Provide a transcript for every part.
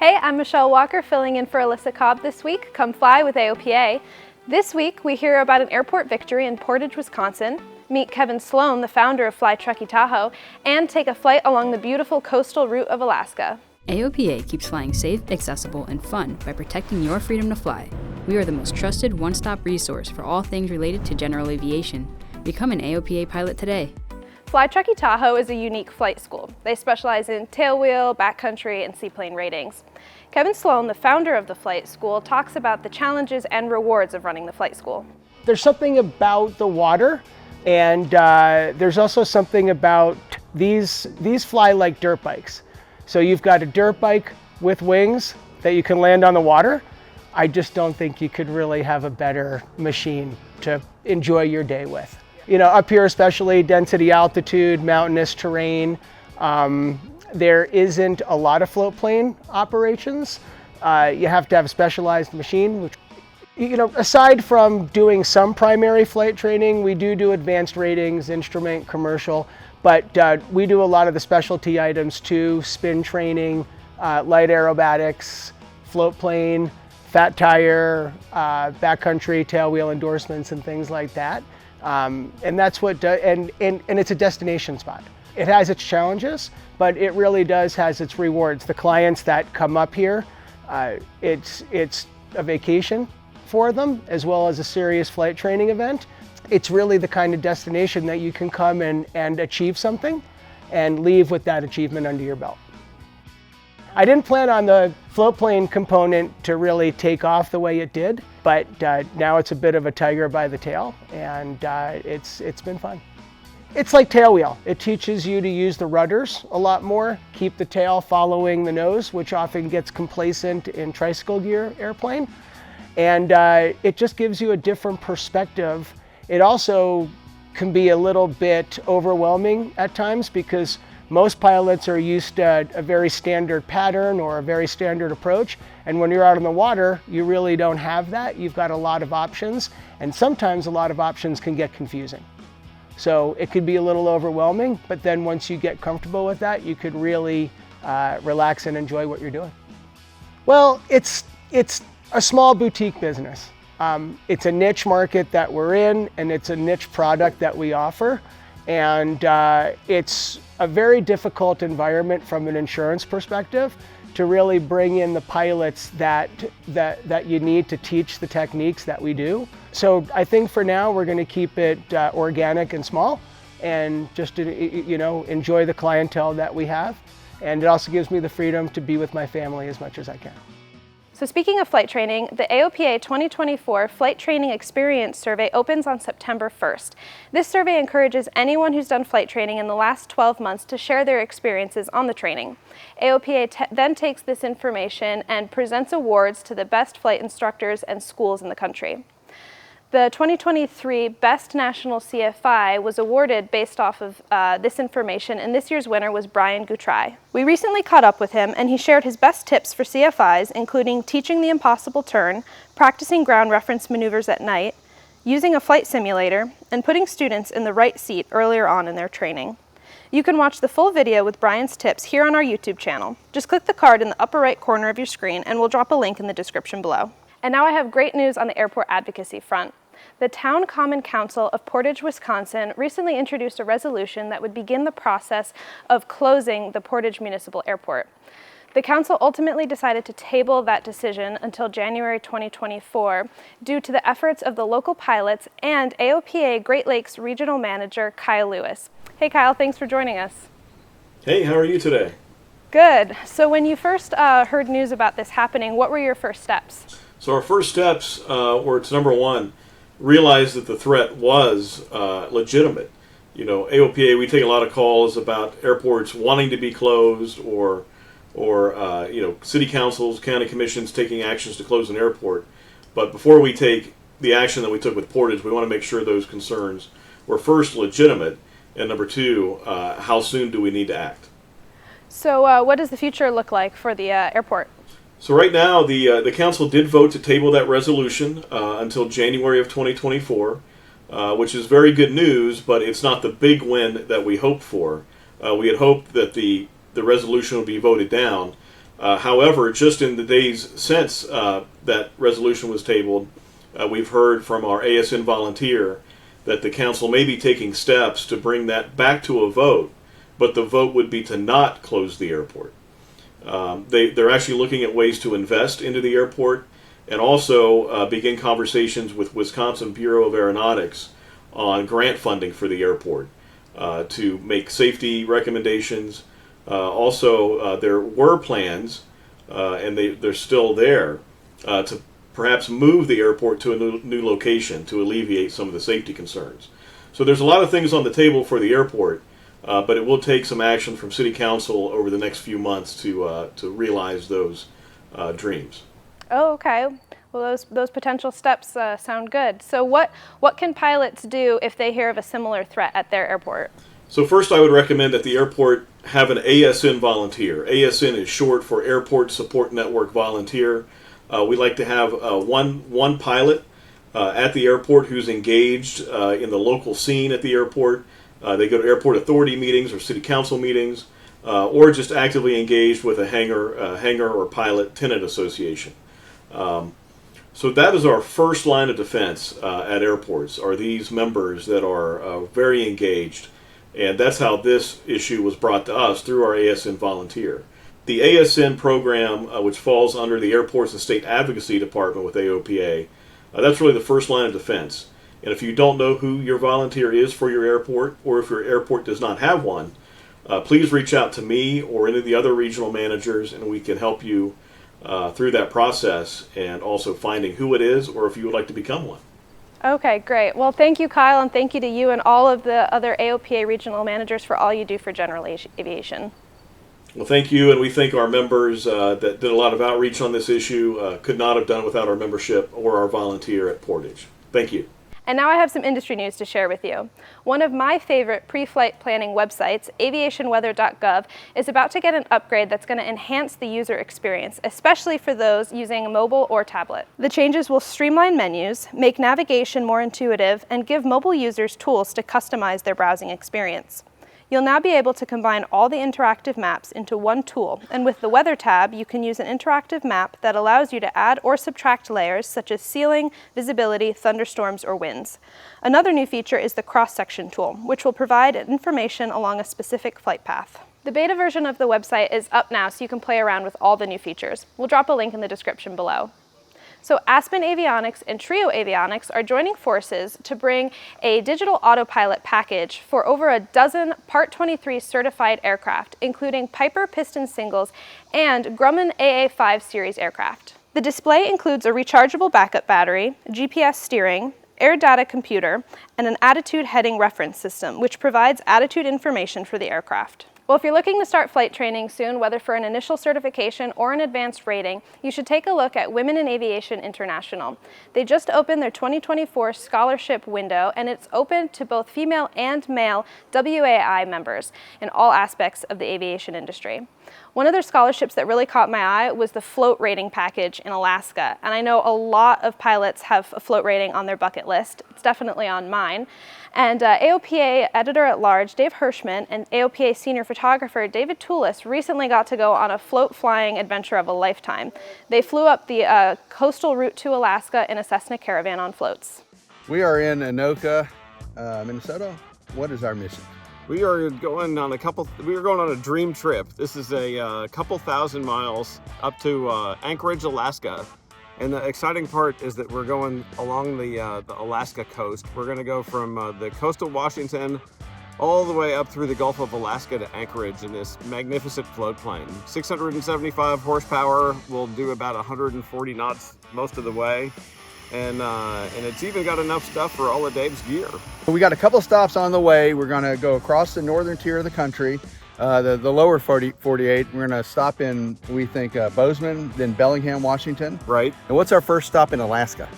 Hey, I'm Michelle Walker filling in for Alyssa Cobb this week. Come fly with AOPA. This week we hear about an airport victory in Portage, Wisconsin, meet Kevin Sloan, the founder of Fly Truckee Tahoe, and take a flight along the beautiful coastal route of Alaska. AOPA keeps flying safe, accessible, and fun by protecting your freedom to fly. We are the most trusted one-stop resource for all things related to general aviation. Become an AOPA pilot today. Fly Truckee Tahoe is a unique flight school. They specialize in tailwheel, backcountry, and seaplane ratings. Kevin Sloan, the founder of the flight school, talks about the challenges and rewards of running the flight school. There's something about the water, and there's also something about these fly like dirt bikes. So you've got a dirt bike with wings that you can land on the water. I just don't think you could really have a better machine to enjoy your day with. You know, up here especially, density altitude, mountainous terrain, there isn't a lot of float plane operations. You have to have a specialized machine, which, you know, aside from doing some primary flight training, we do advanced ratings, instrument, commercial, but we do a lot of the specialty items too: spin training, light aerobatics, float plane, fat tire, backcountry, tailwheel endorsements, and things like that. And that's what, and it's a destination spot. It has its challenges, but it really has its rewards. The clients that come up here, it's a vacation for them, as well as a serious flight training event. It's really the kind of destination that you can come and achieve something and leave with that achievement under your belt. I didn't plan on the float plane component to really take off the way it did, but now it's a bit of a tiger by the tail, and it's been fun. It's like tailwheel. It teaches you to use the rudders a lot more, keep the tail following the nose, which often gets complacent in tricycle gear airplane, and it just gives you a different perspective. It also can be a little bit overwhelming at times because most pilots are used to a very standard pattern or a very standard approach, and when you're out on the water, you really don't have that. You've got a lot of options, and sometimes a lot of options can get confusing. So it could be a little overwhelming, but then once you get comfortable with that, you could really relax and enjoy what you're doing. Well, it's a small boutique business. It's a niche market that we're in, and it's a niche product that we offer, and it's a very difficult environment from an insurance perspective to really bring in the pilots that you need to teach the techniques that we do. So I think for now we're going to keep it organic and small, and just enjoy the clientele that we have. And it also gives me the freedom to be with my family as much as I can. So speaking of flight training, the AOPA 2024 Flight Training Experience Survey opens on September 1st. This survey encourages anyone who's done flight training in the last 12 months to share their experiences on the training. AOPA then takes this information and presents awards to the best flight instructors and schools in the country. The 2023 Best National CFI was awarded based off of this information, and this year's winner was Brian Guttry. We recently caught up with him, and he shared his best tips for CFIs, including teaching the impossible turn, practicing ground reference maneuvers at night, using a flight simulator, and putting students in the right seat earlier on in their training. You can watch the full video with Brian's tips here on our YouTube channel. Just click the card in the upper right corner of your screen, and we'll drop a link in the description below. And now I have great news on the airport advocacy front. The Town Common Council of Portage, Wisconsin recently introduced a resolution that would begin the process of closing the Portage Municipal Airport. The council ultimately decided to table that decision until January 2024 due to the efforts of the local pilots and AOPA Great Lakes Regional Manager Kyle Lewis. Hey Kyle, thanks for joining us. Hey, how are you today? Good. So when you first heard news about this happening, what were your first steps? So our first steps were to, number one, realize that the threat was legitimate. You know, AOPA, we take a lot of calls about airports wanting to be closed or city councils, county commissions taking actions to close an airport. But before we take the action that we took with Portage, we want to make sure those concerns were first legitimate, and number two, how soon do we need to act? So what does the future look like for the airport? So right now, the council did vote to table that resolution until January of 2024, which is very good news, but it's not the big win that we hoped for. We had hoped that the resolution would be voted down, However, just in the days since that resolution was tabled, we've heard from our ASN volunteer that the council may be taking steps to bring that back to a vote, but the vote would be to not close the airport. They're actually looking at ways to invest into the airport and also begin conversations with Wisconsin Bureau of Aeronautics on grant funding for the airport to make safety recommendations. Also, there were plans, and they're still there, to perhaps move the airport to a new location to alleviate some of the safety concerns. So there's a lot of things on the table for the airport, but it will take some action from City Council over the next few months to realize those dreams. Oh, okay. Well, those potential steps sound good. So what can pilots do if they hear of a similar threat at their airport? So first, I would recommend that the airport have an ASN volunteer. ASN is short for Airport Support Network Volunteer. We like to have one pilot at the airport who's engaged in the local scene at the airport. They go to airport authority meetings or city council meetings, or just actively engaged with a hangar or pilot tenant association. So that is our first line of defense at airports, are these members that are very engaged. And that's how this issue was brought to us through our ASN volunteer. The ASN program, which falls under the Airports and State Advocacy Department with AOPA, that's really the first line of defense. And if you don't know who your volunteer is for your airport, or if your airport does not have one, please reach out to me or any of the other regional managers, and we can help you through that process, and also finding who it is, or if you would like to become one. Okay, great. Well, thank you, Kyle, and thank you to you and all of the other AOPA regional managers for all you do for general aviation. Well, thank you, and we thank our members that did a lot of outreach on this issue. Could not have done without our membership or our volunteer at Portage. Thank you. And now I have some industry news to share with you. One of my favorite pre-flight planning websites, aviationweather.gov, is about to get an upgrade that's going to enhance the user experience, especially for those using mobile or tablet. The changes will streamline menus, make navigation more intuitive, and give mobile users tools to customize their browsing experience. You'll now be able to combine all the interactive maps into one tool, and with the Weather tab, you can use an interactive map that allows you to add or subtract layers such as ceiling, visibility, thunderstorms, or winds. Another new feature is the cross-section tool, which will provide information along a specific flight path. The beta version of the website is up now, so you can play around with all the new features. We'll drop a link in the description below. So Aspen Avionics and Trio Avionics are joining forces to bring a digital autopilot package for over a dozen Part 23 certified aircraft, including Piper piston singles and Grumman AA5 series aircraft. The display includes a rechargeable backup battery, GPS steering, air data computer, and an attitude heading reference system, which provides attitude information for the aircraft. Well, if you're looking to start flight training soon, whether for an initial certification or an advanced rating, you should take a look at Women in Aviation International. They just opened their 2024 scholarship window, and it's open to both female and male WAI members in all aspects of the aviation industry. One of their scholarships that really caught my eye was the float rating package in Alaska, and I know a lot of pilots have a float rating on their bucket list. It's definitely on mine. And AOPA Editor-at-Large Dave Hirschman and AOPA Senior Photographer David Toulis recently got to go on a float flying adventure of a lifetime. They flew up the coastal route to Alaska in a Cessna Caravan on floats. We are in Anoka, Minnesota. What is our mission? We are going on a dream trip. This is a couple thousand miles up to Anchorage, Alaska. And the exciting part is that we're going along the Alaska coast. We're going to go from the coast of Washington all the way up through the Gulf of Alaska to Anchorage in this magnificent float plane. 675 horsepower. We'll do about 140 knots most of the way. And it's even got enough stuff for all of Dave's gear. We got a couple stops on the way. We're going to go across the northern tier of the country, the lower 48. We're going to stop in, we think, Bozeman, then Bellingham, Washington. Right. And what's our first stop in Alaska?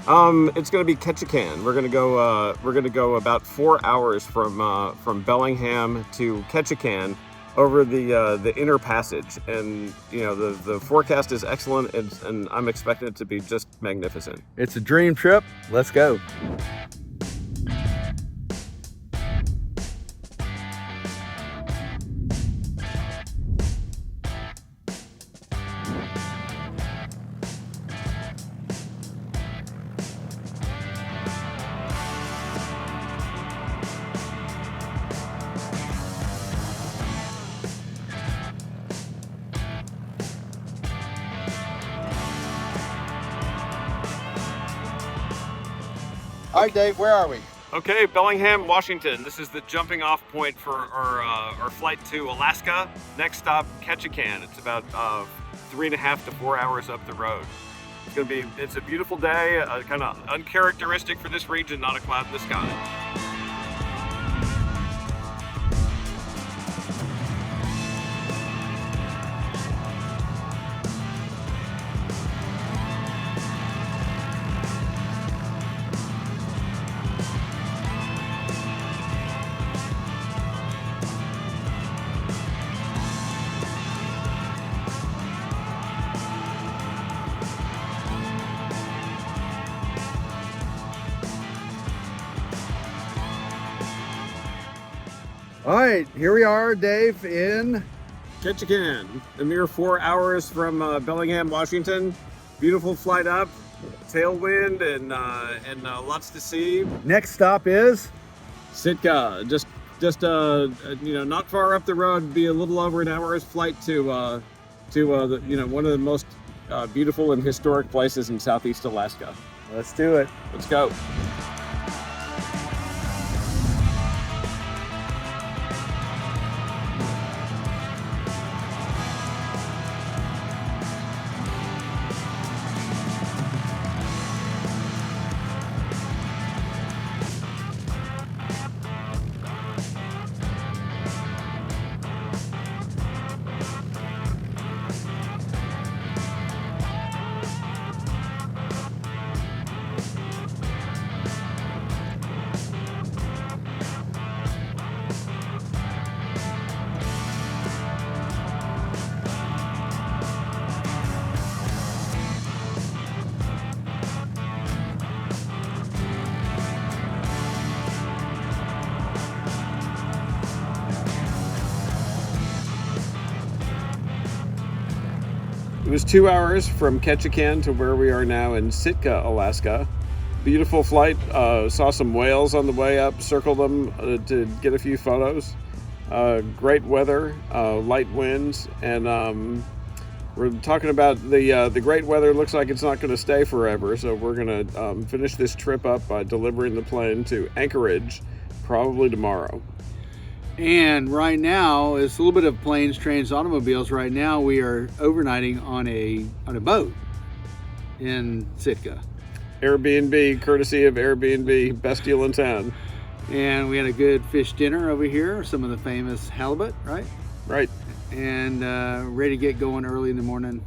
It's going to be Ketchikan. We're going to go about 4 hours from Bellingham to Ketchikan over the inner passage, and the forecast is excellent, and I'm expecting it to be just magnificent. It's a dream trip. Let's go. All right, Dave, where are we? Okay, Bellingham, Washington. This is the jumping off point for our flight to Alaska. Next stop, Ketchikan. It's about 3.5 to 4 hours up the road. It's a beautiful day, kind of uncharacteristic for this region, not a cloud in the sky. All right, here we are, Dave, in Ketchikan, a mere 4 hours from Bellingham, Washington. Beautiful flight up, tailwind, and lots to see. next stop is Sitka, just not far up the road. Be a little over an hour's flight to one of the most beautiful and historic places in Southeast Alaska. Let's do it. Let's go. It was 2 hours from Ketchikan to where we are now in Sitka, Alaska. Beautiful flight. Saw some whales on the way up, circled them to get a few photos. Great weather, light winds, and we're talking about the great weather. Looks like it's not going to stay forever, so we're going to finish this trip up by delivering the plane to Anchorage, probably tomorrow. And right now, it's a little bit of planes, trains, automobiles. Right now, we are overnighting on a boat in Sitka. Airbnb, courtesy of Airbnb, best deal in town. And we had a good fish dinner over here, some of the famous halibut, right? Right. And ready to get going early in the morning.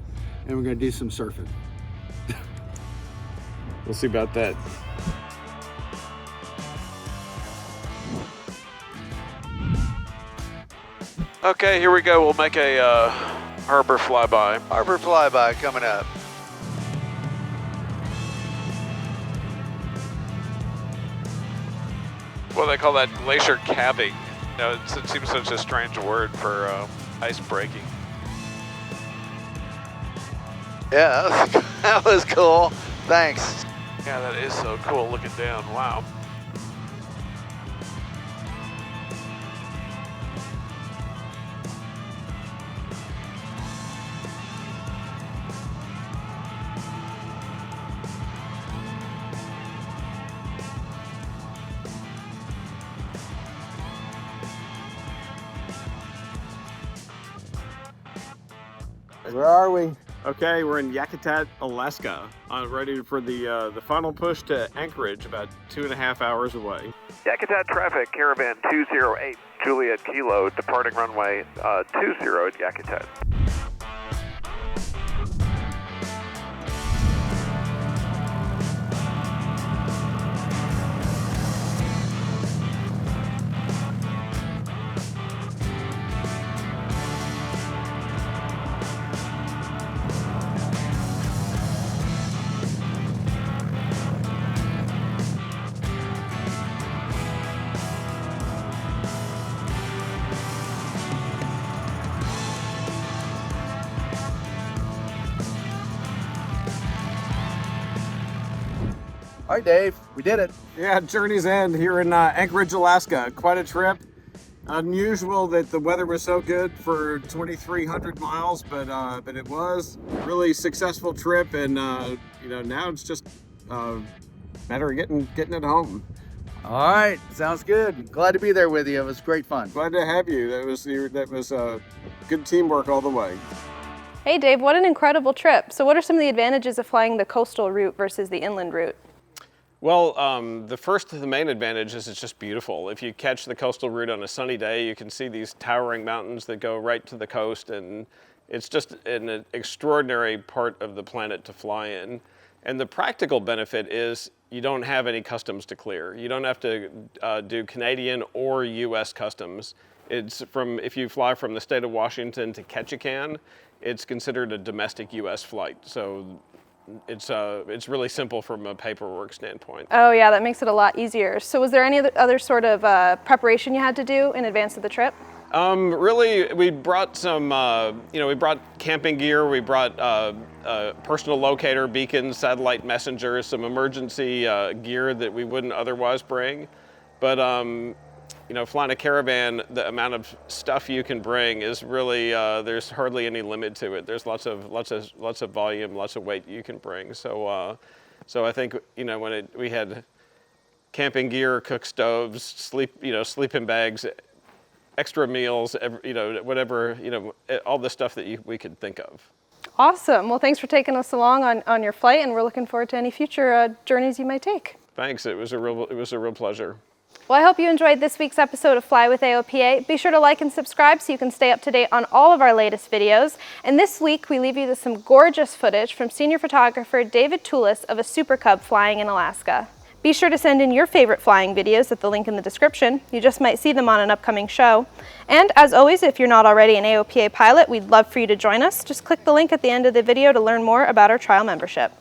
And we're going to do some surfing. We'll see about that. Okay, here we go. We'll make a harbor flyby. Harbor flyby coming up. What do they call that? Glacier calving. No, it seems such a strange word for ice breaking. Yeah, that was cool. Thanks. Yeah, that is so cool looking down. Wow. Where are we? Okay, we're in Yakutat, Alaska, ready for the final push to Anchorage, about 2.5 hours away. Yakutat traffic, Caravan 208, Juliet Kilo, departing runway 20 at Yakutat. All right, Dave, we did it. Yeah, journey's end here in Anchorage, Alaska. Quite a trip. Unusual that the weather was so good for 2,300 miles, but it was really successful trip, and now it's just matter of getting it home. All right, sounds good. Glad to be there with you. It was great fun. Glad to have you. That was good teamwork all the way. Hey Dave, what an incredible trip. So what are some of the advantages of flying the coastal route versus the inland route? Well, the main advantage is it's just beautiful. If you catch the coastal route on a sunny day, you can see these towering mountains that go right to the coast, and it's just an extraordinary part of the planet to fly in. And the practical benefit is you don't have any customs to clear. You don't have to do Canadian or U.S. customs. If you fly from the state of Washington to Ketchikan, it's considered a domestic U.S. flight. So it's really simple from a paperwork standpoint. Oh yeah, that makes it a lot easier. So was there any other sort of preparation you had to do in advance of the trip? Really, we brought some, we brought camping gear, we brought personal locator, beacons, satellite messengers, some emergency gear that we wouldn't otherwise bring. But, flying a caravan, the amount of stuff you can bring is really, there's hardly any limit to it. There's lots of volume, lots of weight you can bring. So I think, we had camping gear, cook stoves, sleeping bags, extra meals, whatever, all the stuff that we could think of. Awesome. Well, thanks for taking us along on your flight, and we're looking forward to any future journeys you might take. Thanks. It was a real pleasure. Well, I hope you enjoyed this week's episode of Fly with AOPA. Be sure to like and subscribe so you can stay up to date on all of our latest videos. And this week, we leave you with some gorgeous footage from senior photographer David Toulis of a Super Cub flying in Alaska. Be sure to send in your favorite flying videos at the link in the description. You just might see them on an upcoming show. And as always, if you're not already an AOPA pilot, we'd love for you to join us. Just click the link at the end of the video to learn more about our trial membership.